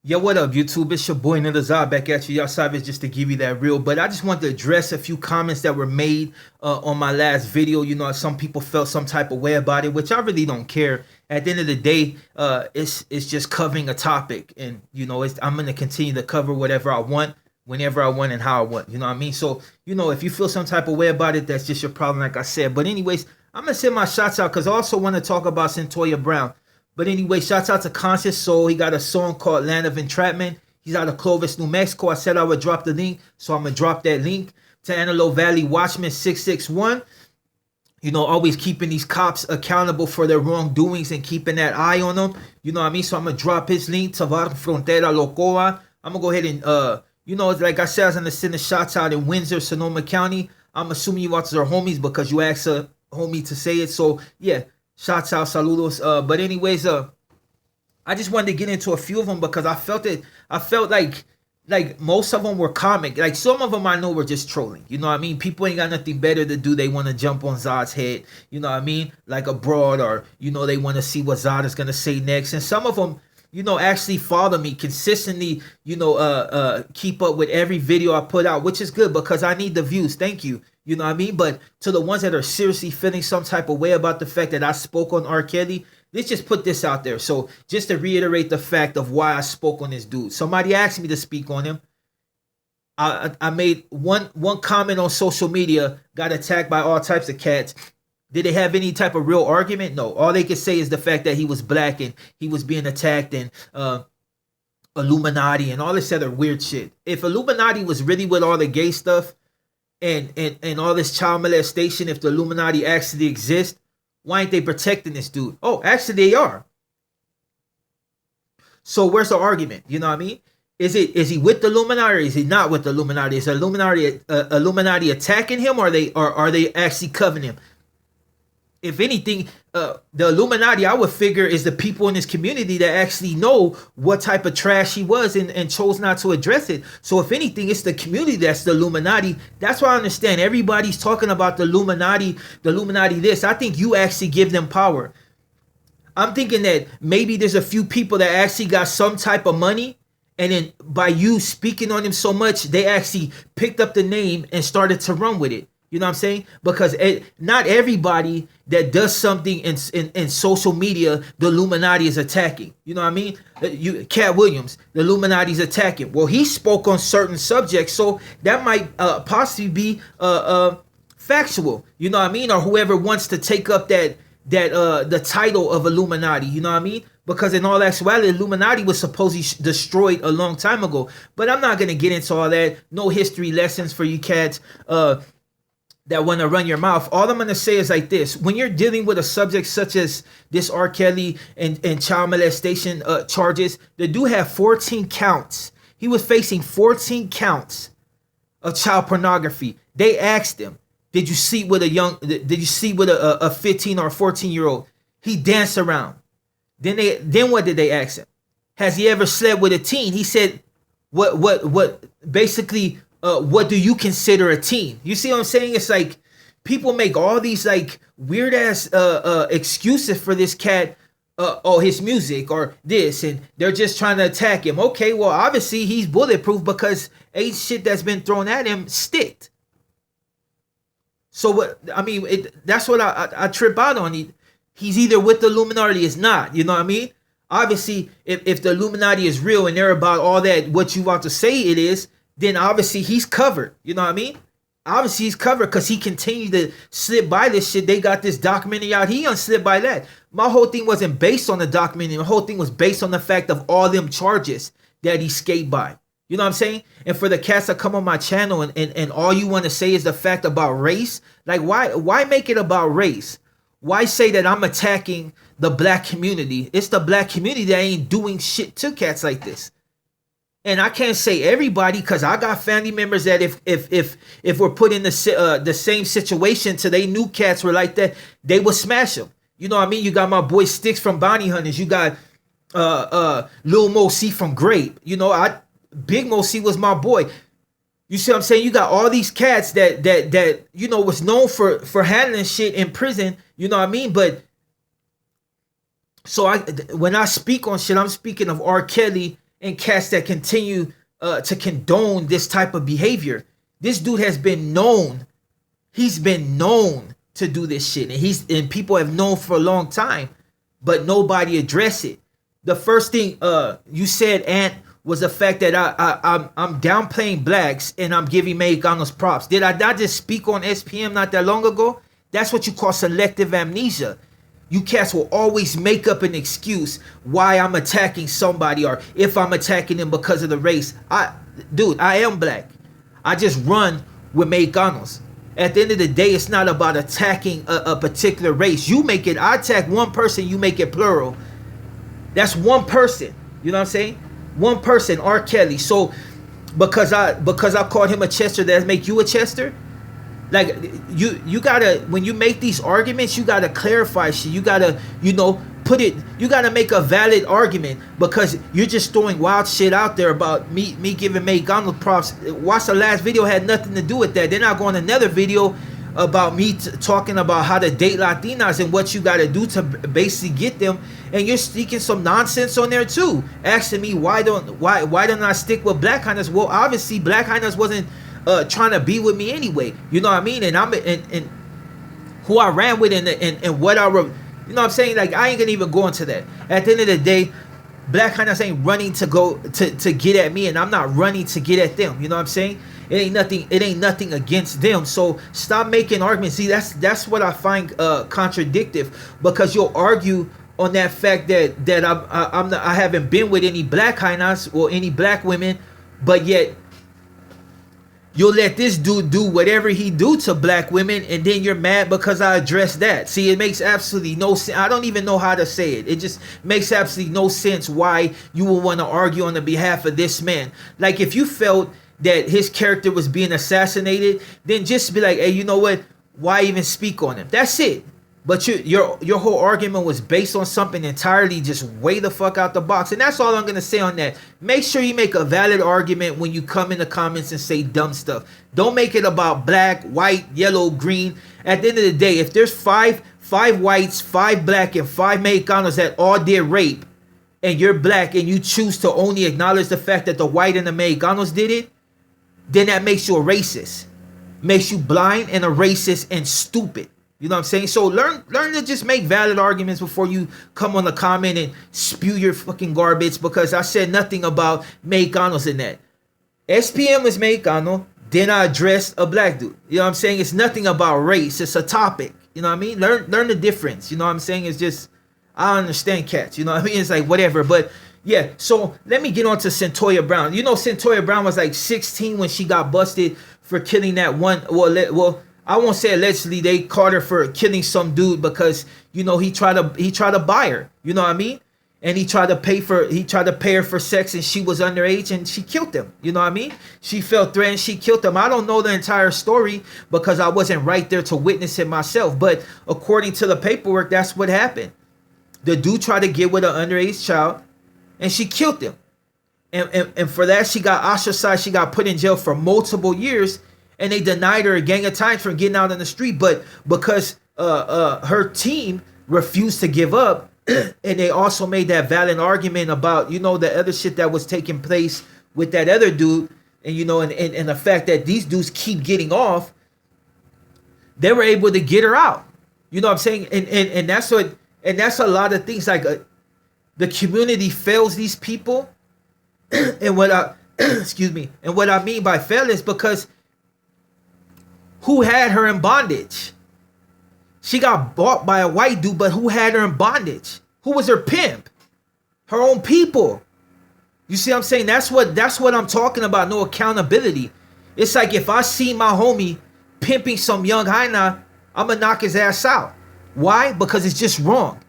Yo, what up, YouTube? It's your boy Nilazar back at you. Y'all savage just to give you that real. But I just wanted to address a few comments that were made on my last video. You know, some people felt some type of way about it, which I really don't care. At the end of the day, it's just covering a topic, and you know, I'm gonna continue to cover whatever I want, whenever I want, and how I want. You know what I mean? So, you know, if you feel some type of way about it, that's just your problem, like I said. But anyways, I'm gonna send my shots out because I also want to talk about Centoya Brown. But anyway, shouts out to Konsious Soul. He got a song called Land of Entrapment. He's out of Clovis, New Mexico. I said I would drop the link, so I'm going to drop that link to Antelope Valley Watchmen 661. You know, always keeping these cops accountable for their wrongdoings and keeping that eye on them. You know what I mean? So I'm going to drop his link to Frontera Locoa. I'm going to go ahead and, you know, like I said, I was going to send the shots out in Windsor, Sonoma County. I'm assuming you watch our homies because you asked a homie to say it. So, yeah. Shots out, saludos. But anyways, I just wanted to get into a few of them because I felt like most of them were comic. Like some of them I know were just trolling. You know what I mean? People ain't got nothing better to do. They want to jump on Zod's head. You know what I mean? Like abroad, or you know, they want to see what Zod is gonna say next. And some of them, you know, actually follow me consistently. You know, keep up with every video I put out, which is good because I need the views. Thank you. You know what I mean? But to the ones that are seriously feeling some type of way about the fact that I spoke on R. Kelly, let's just put this out there. So just to reiterate the fact of why I spoke on this dude. Somebody asked me to speak on him. I made one comment on social media, got attacked by all types of cats. Did they have any type of real argument? No. All they could say is the fact that he was black and he was being attacked and Illuminati and all this other weird shit. If Illuminati was really with all the gay stuff, and all this child molestation, if the Illuminati actually exist, why ain't they protecting this dude? Oh, actually they are. So where's the argument? You know what I mean? Is he with the Illuminati or is he not with the Illuminati? Is the Illuminati attacking him, or are they actually covering him? If anything, the Illuminati, I would figure, is the people in this community that actually know what type of trash he was and chose not to address it. So if anything, it's the community that's the Illuminati. That's why I understand everybody's talking about the Illuminati this. I think you actually give them power. I'm thinking that maybe there's a few people that actually got some type of money, and then by you speaking on them so much, they actually picked up the name and started to run with it. You know what I'm saying? Because not everybody that does something in social media, the Illuminati is attacking. You know what I mean? Cat Williams, the Illuminati is attacking. Well, he spoke on certain subjects, so that might possibly be factual. You know what I mean? Or whoever wants to take up the title of Illuminati. You know what I mean? Because in all actuality, Illuminati was supposedly destroyed a long time ago. But I'm not gonna get into all that. No history lessons for you cats. That want to run your mouth. All I'm going to say is like this. When you're dealing with a subject such as this R. Kelly and child molestation charges, the dude had 14 counts. He was facing 14 counts of child pornography. They asked him, did you sleep with a 15 or 14-year-old? He danced around. Then what did they ask him? Has he ever slept with a teen? He said, what basically, what do you consider a teen? You see what I'm saying? It's like people make all these like weird ass excuses for this cat, his music or this, and they're just trying to attack him. Okay, well obviously he's bulletproof because ain't shit that's been thrown at him sticked. So what I mean, that's what I trip out on. He's either with the Illuminati or is not. You know what I mean? Obviously, if the Illuminati is real and they're about all that what you want to say it is, then obviously he's covered. You know what I mean? Obviously he's covered because he continued to slip by this shit. They got this documentary out. He slip by that. My whole thing wasn't based on the documentary. My whole thing was based on the fact of all them charges that he escaped by. You know what I'm saying? And for the cats that come on my channel and all you want to say is the fact about race, like why make it about race? Why say that I'm attacking the black community? It's the black community that ain't doing shit to cats like this. And I can't say everybody because I got family members that if we're put in the same situation to they new cats were like that, they would smash them. You know what I mean? You got my boy Sticks from Bounty Hunters. You got Lil Mo C from Grape. You know, Big Mo C was my boy. You see what I'm saying? You got all these cats that you know was known for handling shit in prison. You know what I mean? But so when I speak on shit, I'm speaking of R. Kelly and cats that continue to condone this type of behavior. This dude has been known. He's been known to do this shit, and people have known for a long time, but nobody address it. The first thing you said, Ant, was the fact that I'm downplaying blacks and I'm giving Mexicanos props. Did I not just speak on SPM not that long ago? That's what you call selective amnesia. You cats will always make up an excuse why I'm attacking somebody, or if I'm attacking them because of the race. Dude, I am black. I just run with Mexicanos. At the end of the day, it's not about attacking a particular race. You make it, I attack one person, you make it plural. That's one person. You know what I'm saying? One person, R. Kelly. So because I called him a Chester, that make you a Chester? Like, you gotta, when you make these arguments, you gotta clarify shit. You gotta, put it, you gotta make a valid argument, because you're just throwing wild shit out there about me giving Mexicano props. Watch the last video, had nothing to do with that. Then I go on another video about me talking about how to date Latinas and what you gotta do to basically get them, and you're speaking some nonsense on there too, asking me why don't I stick with black hyenas. Well, obviously black hyenas wasn't trying to be with me anyway. You know what I mean? And I'm and who I ran with and what I you know what I'm saying? Like, I ain't gonna even go into that. At the end of the day, black hyenas ain't running to go to get at me, and I'm not running to get at them. You know what I'm saying? It ain't nothing against them. So stop making arguments. See, that's what I find contradictive, because you'll argue on that fact that I haven't been with any black hyenas or any black women, but yet you'll let this dude do whatever he do to black women, and then you're mad because I addressed that. See, it makes absolutely no sense. I don't even know how to say it. It just makes absolutely no sense why you would want to argue on the behalf of this man. Like, if you felt that his character was being assassinated, then just be like, hey, you know what? Why even speak on him? That's it. But your whole argument was based on something entirely just way the fuck out the box. And that's all I'm going to say on that. Make sure you make a valid argument when you come in the comments and say dumb stuff. Don't make it about black, white, yellow, green. At the end of the day, if there's five whites, 5 black, and 5 Mexicanos that all did rape, and you're black and you choose to only acknowledge the fact that the white and the Mexicanos did it, then that makes you a racist. Makes you blind and a racist and stupid. You know what I'm saying? So learn to just make valid arguments before you come on the comment and spew your fucking garbage, because I said nothing about Mexicanos in that. SPM is Mexicano, then I addressed a black dude. You know what I'm saying? It's nothing about race. It's a topic. You know what I mean? Learn the difference. You know what I'm saying? It's just, I understand cats. You know what I mean? It's like whatever. But yeah, so let me get on to Centoya Brown. You know, Centoya Brown was like 16 when she got busted for killing that one. Well, I won't say allegedly. They caught her for killing some dude because, you know, he tried to buy her. You know what I mean? And he tried to pay her for sex, and she was underage, and she killed him. You know what I mean? She felt threatened. She killed him. I don't know the entire story because I wasn't right there to witness it myself. But according to the paperwork, that's what happened. The dude tried to get with an underage child, and she killed him. And for that, she got ostracized. She got put in jail for multiple years, and they denied her a gang of times from getting out on the street. But because her team refused to give up, and they also made that valid argument about, you know, the other shit that was taking place with that other dude, and, you know, and the fact that these dudes keep getting off, they were able to get her out. You know what I'm saying? And that's what, and that's a lot of things. Like the community fails these people, and what I excuse me, and what I mean by fail is because who had her in bondage? She got bought by a white dude, but who had her in bondage? Who was her pimp? Her own people. You see what I'm saying? That's what I'm talking about. No accountability. It's like if I see my homie pimping some young hyena, I'm gonna knock his ass out. Why? Because it's just wrong.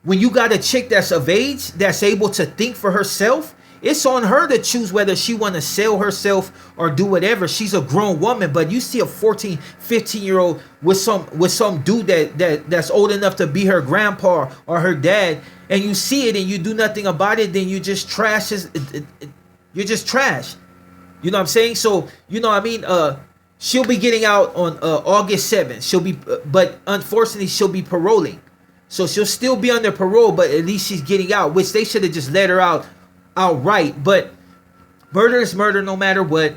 When you got a chick that's of age, that's able to think for herself, it's on her to choose whether she want to sell herself or do whatever. She's a grown woman. But you see a 14, 15-year-old with some dude that's old enough to be her grandpa or her dad, and you see it and you do nothing about it, then you just trash. You're just trash. You know what I'm saying? So, you know what I mean? She'll be getting out on August 7th. But unfortunately, she'll be paroling. So she'll still be under parole, but at least she's getting out, which they should have just let her out outright, but murder is murder no matter what.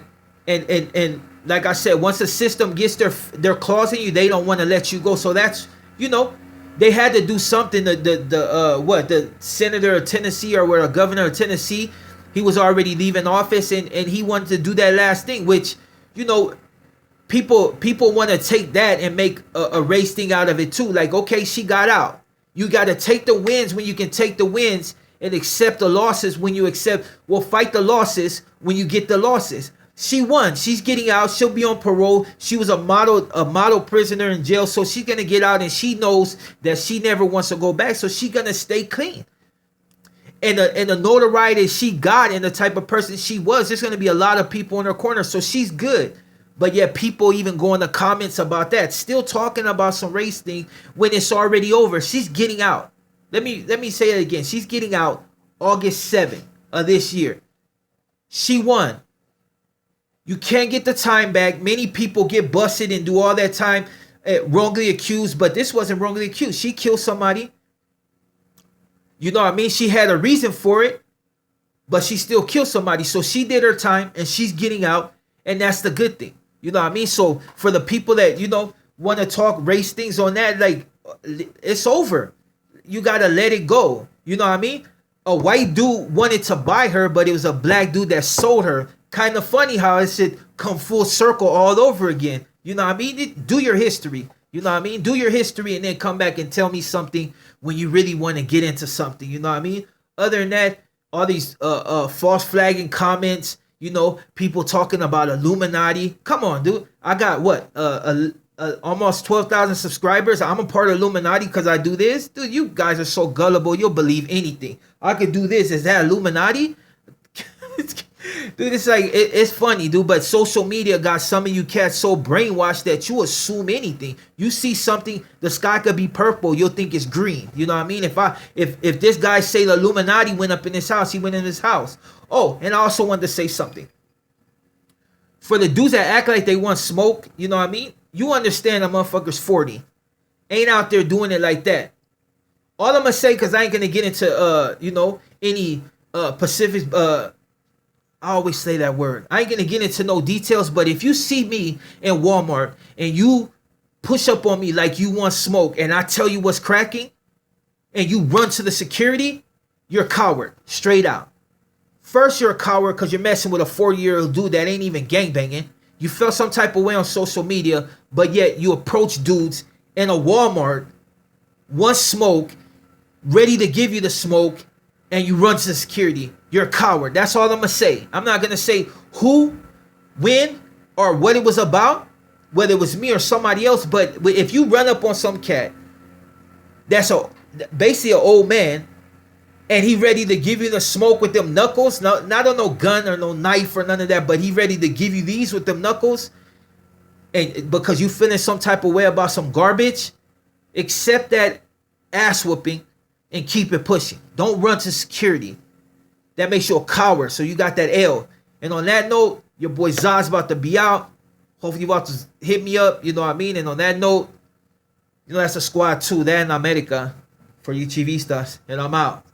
And like I said, once the system gets their claws in you, they don't want to let you go. So that's, they had to do something. The senator of Tennessee, or a governor of Tennessee, he was already leaving office, and he wanted to do that last thing, which, people want to take that and make a race thing out of it too. Like, okay, she got out. You got to take the wins when you can take the wins, and accept the losses when you fight the losses when you get the losses. She won. She's getting out. She'll be on parole. She was a model prisoner in jail, so she's gonna get out, and she knows that she never wants to go back, so she's gonna stay clean. And the notoriety she got, and the type of person she was, there's gonna be a lot of people in her corner, so she's good. But yet people even go in the comments about that, still talking about some race thing when it's already over. She's getting out. Let me say it again. She's getting out August 7th of this year. She won. You can't get the time back. Many people get busted and do all that time wrongly accused, but this wasn't wrongly accused. She killed somebody. You know what I mean? She had a reason for it, but she still killed somebody. So she did her time, and she's getting out, and that's the good thing. You know what I mean? So for the people that, want to talk race things on that, like, it's over. You got to let it go. You know what I mean? A white dude wanted to buy her, but it was a black dude that sold her. Kind of funny how it should come full circle all over again. You know what I mean? Do your history. You know what I mean? Do your history, and then come back and tell me something when you really want to get into something. You know what I mean? Other than that, all these false flagging comments, people talking about Illuminati. Come on, dude. I got what? Almost 12,000 subscribers. I'm a part of Illuminati because I do this. Dude, you guys are so gullible. You'll believe anything. I could do this. Is that Illuminati? Dude, it's like, it's funny, dude, but social media got some of you cats so brainwashed that you assume anything. You see something, the sky could be purple, you'll think it's green. You know what I mean? If this guy say the Illuminati went up in his house, he went in his house. Oh, and I also wanted to say something. For the dudes that act like they want smoke, you know what I mean? You understand a motherfucker's 40. Ain't out there doing it like that. All I'm gonna say, because I ain't gonna get into any Pacific I always say that word. I ain't gonna get into no details, but if you see me in Walmart and you push up on me like you want smoke, and I tell you what's cracking, and you run to the security, you're a coward, straight out. First, you're a coward because you're messing with a 40-year-old dude that ain't even gangbanging. You felt some type of way on social media, but yet you approach dudes in a Walmart, want smoke, ready to give you the smoke, and you run to the security. You're a coward. That's all I'm going to say. I'm not going to say who, when, or what it was about, whether it was me or somebody else, but if you run up on some cat that's basically an old man, and he ready to give you the smoke with them knuckles, not on no gun or no knife or none of that, but he ready to give you these with them knuckles, and because you feeling some type of way about some garbage, accept that ass whooping and keep it pushing. Don't run to security. That makes you a coward. So you got that L. And on that note, your boy Zaz about to be out. Hopefully you about to hit me up. You know what I mean? And on that note, that's a squad too. That in America for you Chivistas. And I'm out.